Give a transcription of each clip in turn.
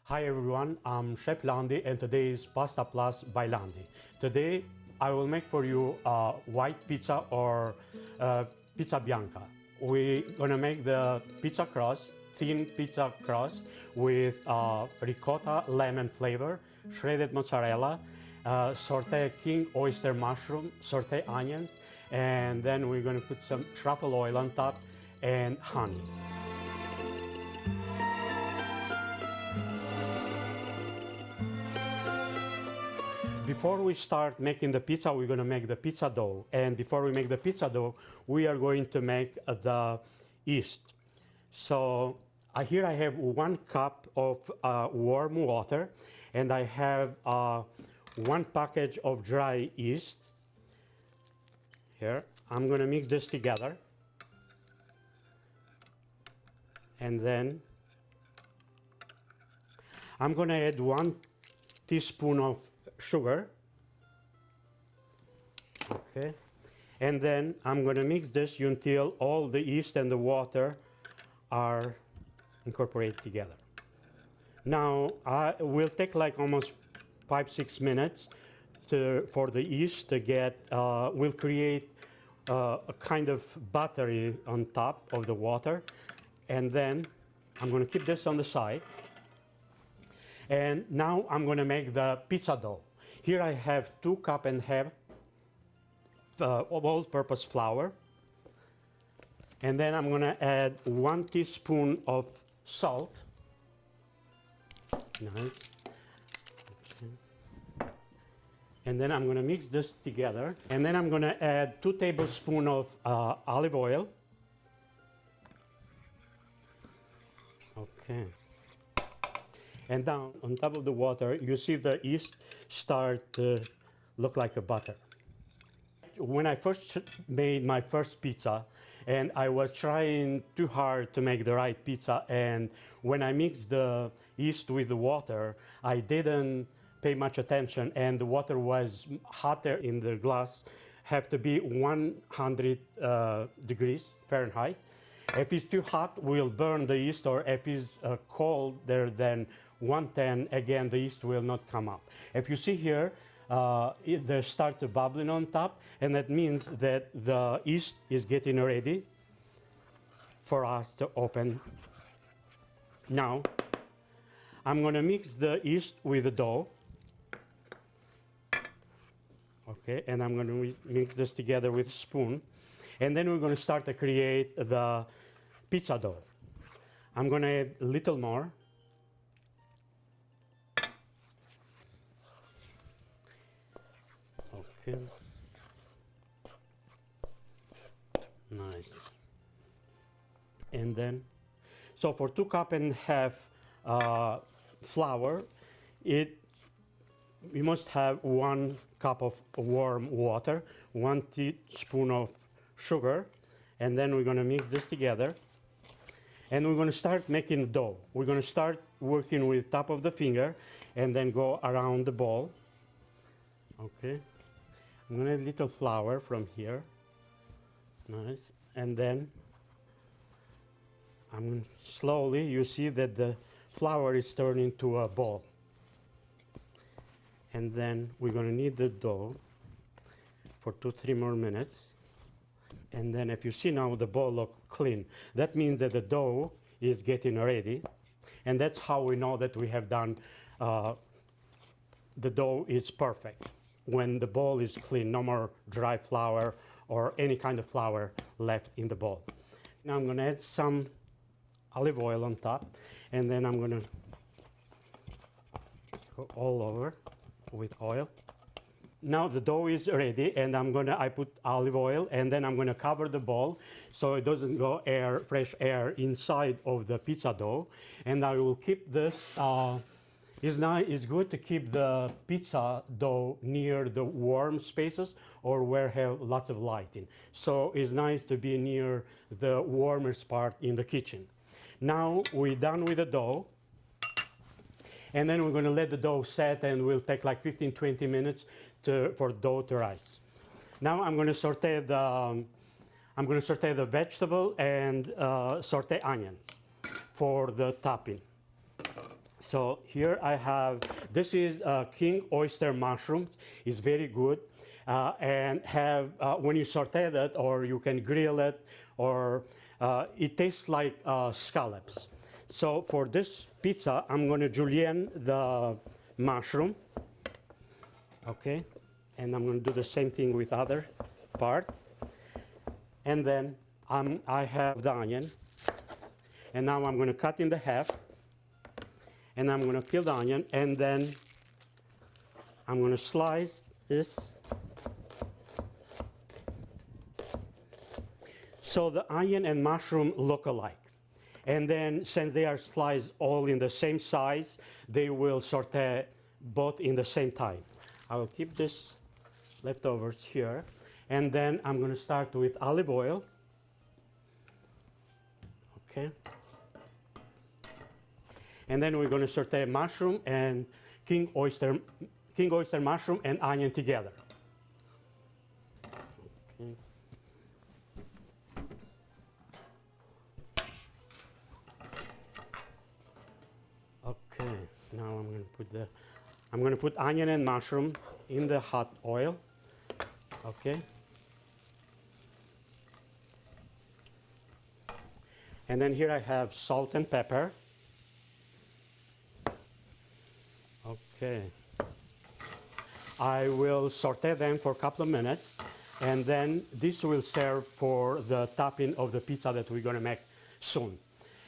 Hi everyone, I'm Chef Landi and today is Pasta Plus by Landi. Today I will make for you a white pizza or pizza bianca. We're gonna make the pizza crust, thin pizza crust with ricotta lemon flavor, shredded mozzarella, sauteed king oyster mushroom, sauteed onions, and then we're gonna put some truffle oil on top and honey. Before we start making the pizza, we're going to make the pizza dough. And before we make the pizza dough, we are going to make the yeast. So here I have 1 cup of warm water, and I have 1 package of dry yeast. Here, I'm going to mix this together. And then I'm going to add 1 teaspoon of sugar. Okay, and then I'm going to mix this until all the yeast and the water are incorporated together. Now it will take like almost 5-6 minutes for the yeast to get will create a kind of buttery on top of the water, and then I'm going to keep this on the side. And now I'm going to make the pizza dough. Here I have 2.5 cups of all-purpose flour. And then I'm going to add 1 teaspoon of salt. Nice. Okay. And then I'm going to mix this together. And then I'm going to add 2 tablespoons of olive oil. Okay. And down on top of the water, you see the yeast start to look like a butter. When I first made my first pizza, and I was trying too hard to make the right pizza, and when I mixed the yeast with the water, I didn't pay much attention, and the water was hotter in the glass, have to be 100 degrees Fahrenheit. If it's too hot, we'll burn the yeast, or if it's colder than 110, again, the yeast will not come up. If you see here, they start to bubbling on top, and that means that the yeast is getting ready for us to open. Now, I'm going to mix the yeast with the dough. Okay, and I'm going to mix this together with a spoon. And then we're going to start to create the pizza dough. I'm going to add a little more. Okay. Nice. And then, so for 2.5 cups flour, we must have 1 cup of warm water, 1 teaspoon of sugar, and then we're going to mix this together. And we're going to start making the dough. We're going to start working with top of the finger and then go around the ball. Okay. I'm going to add a little flour from here. Nice. And then I'm going to slowly, you see that the flour is turning to a ball. And then we're going to knead the dough for 2-3 more minutes. And then if you see now the ball looks clean, that means that the dough is getting ready. And that's how we know that we have done, the dough is perfect. When the ball is clean, no more dry flour or any kind of flour left in the bowl. Now I'm going to add some olive oil on top, and then I'm going to go all over with oil. Now the dough is ready, and I put olive oil, and then I'm going to cover the bowl so it doesn't go fresh air inside of the pizza dough. And I will keep this. It's good to keep the pizza dough near the warm spaces or where have lots of lighting. So it's nice to be near the warmest part in the kitchen. Now we're done with the dough. And then we're going to let the dough set, and we'll take like 15-20 minutes for dough to rise. Now I'm going to saute the vegetable and saute onions for the topping. So here I have, this is king oyster mushrooms. It's very good. And have, when you saute it, or you can grill it, or it tastes like scallops. So for this pizza, I'm going to julienne the mushroom. Okay. And I'm going to do the same thing with other part. And then I have the onion. And now I'm going to cut in the half. And I'm going to peel the onion. And then I'm going to slice this. So the onion and mushroom look alike. And then since they are sliced all in the same size, they will saute both in the same time. I will keep this leftovers here. And then I'm going to start with olive oil. Okay. And then we're going to saute mushroom and king oyster mushroom and onion together. Okay. Okay. Now I'm going to put onion and mushroom in the hot oil. Okay. And then here I have salt and pepper. Okay. I will saute them for a couple of minutes, and then this will serve for the topping of the pizza that we're going to make soon.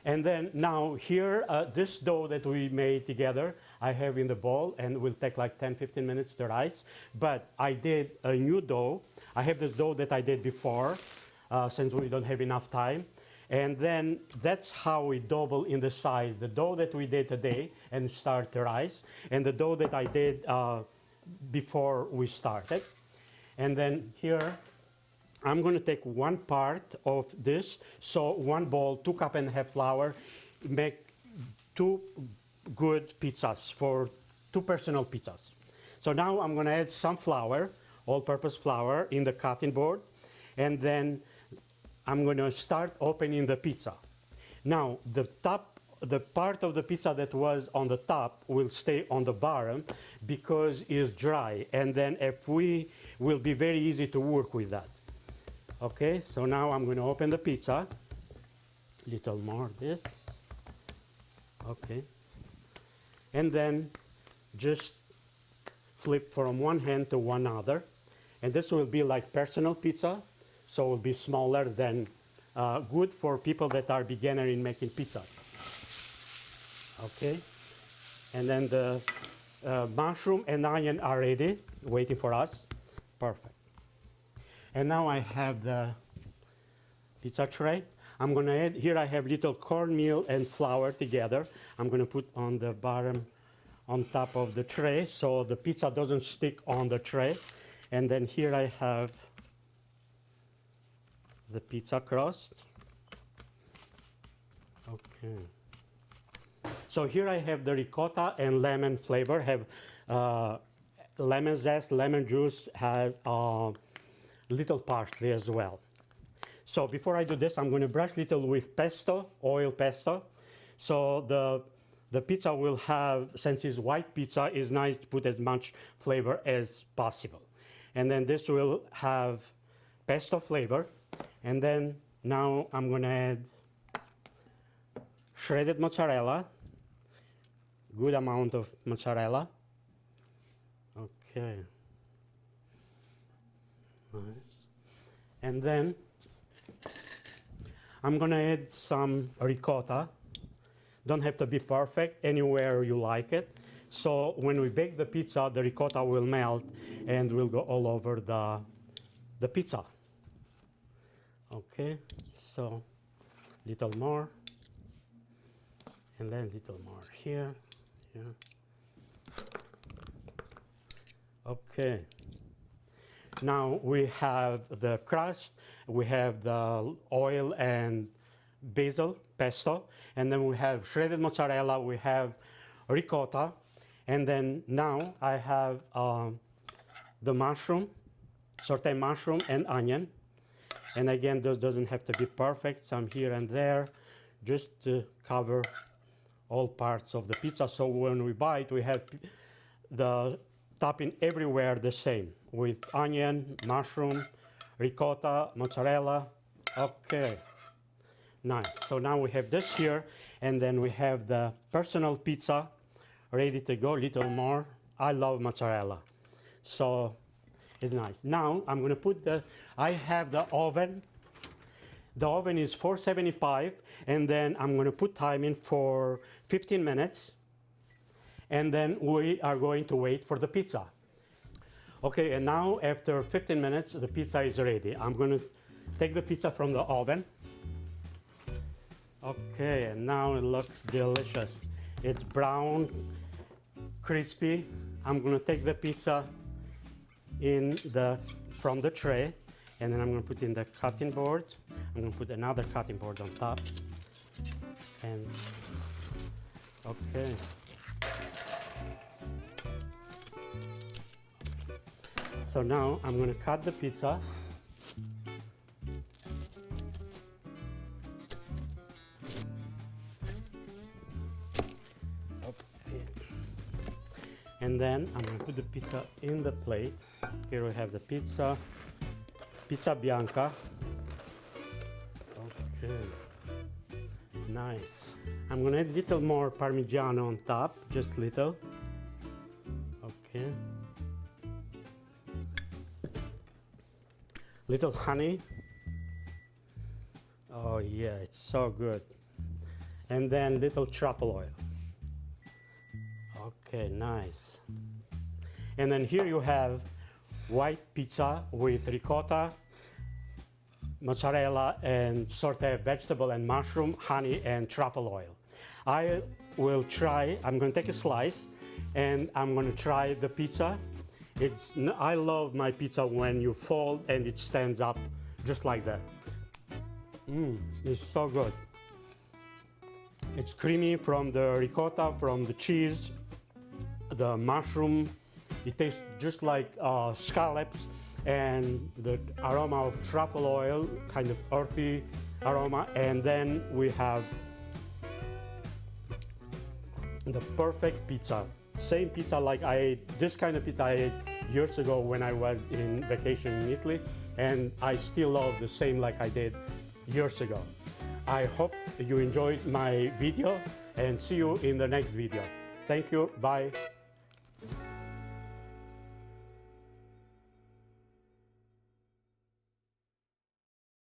And then now here, this dough that we made together, I have in the bowl, and will take like 10-15 minutes to rise. But I did a new dough. I have this dough that I did before, since we don't have enough time. And then that's how we double in the size. The dough that we did today and start to rise, and the dough that I did before we started. And then here, I'm going to take one part of this. So 1 bowl, 2 cups and a half flour, make 2 good pizzas for 2 personal pizzas. So now I'm going to add some flour, all-purpose flour, in the cutting board, and then I'm going to start opening the pizza. Now, the part of the pizza that was on the top will stay on the bottom because it's dry. And then if we will be very easy to work with that. Okay, so now I'm going to open the pizza. Little more this. Okay. And then just flip from one hand to one other. And this will be like personal pizza. So it will be smaller than good for people that are beginner in making pizza. Okay, and then the mushroom and onion are ready, waiting for us. Perfect. And now I have the pizza tray. I'm going to add, here I have little cornmeal and flour together. I'm going to put on the bottom, on top of the tray, so the pizza doesn't stick on the tray. And then here I have the pizza crust. Okay. So here I have the ricotta and lemon flavor. Have lemon zest, lemon juice, has little parsley as well. So before I do this, I'm going to brush little with pesto, oil pesto. So the pizza will have, since it's white pizza, it's nice to put as much flavor as possible. And then this will have pesto flavor. And then now I'm going to add shredded mozzarella, good amount of mozzarella. Okay. Nice. And then I'm going to add some ricotta. Don't have to be perfect, anywhere you like it. So when we bake the pizza, the ricotta will melt and will go all over the pizza. Okay, so little more, and then little more here. Okay. Now we have the crust, we have the oil and basil pesto, and then we have shredded mozzarella, we have ricotta, and then now I have the mushroom, sauteed mushroom and onion. And again, this doesn't have to be perfect, some here and there, just to cover all parts of the pizza. So when we bite, we have the topping everywhere the same, with onion, mushroom, ricotta, mozzarella. Okay, nice. So now we have this here, and then we have the personal pizza ready to go, little more. I love mozzarella, so it's nice. Now I'm gonna put I have the oven. The oven is 475, and then I'm gonna put time in for 15 minutes, and then we are going to wait for the pizza. Okay, and now after 15 minutes, the pizza is ready. I'm gonna take the pizza from the oven. Okay, and now it looks delicious. It's brown, crispy. I'm gonna take the pizza from the tray, and then I'm gonna put in the cutting board. I'm gonna put another cutting board on top. And okay. So now I'm gonna cut the pizza. Okay. And then I'm gonna put the pizza in the plate. Here we have the pizza bianca. Okay, nice. I'm gonna add a little more Parmigiano on top, just little. Okay. Little honey. Oh yeah, it's so good. And then little truffle oil. Okay, nice. And then here you have white pizza with ricotta, mozzarella, and sauteed vegetable and mushroom, honey, and truffle oil. I'm going to take a slice, and I'm going to try the pizza. I love my pizza when you fold and it stands up just like that. It's so good. It's creamy from the ricotta, from the cheese, the mushroom. It tastes just like scallops, and the aroma of truffle oil, kind of earthy aroma. And then we have the perfect pizza. Same pizza like I ate, this kind of pizza I ate years ago when I was in vacation in Italy, and I still love the same like I did years ago. I hope you enjoyed my video, and see you in the next video. Thank you, bye.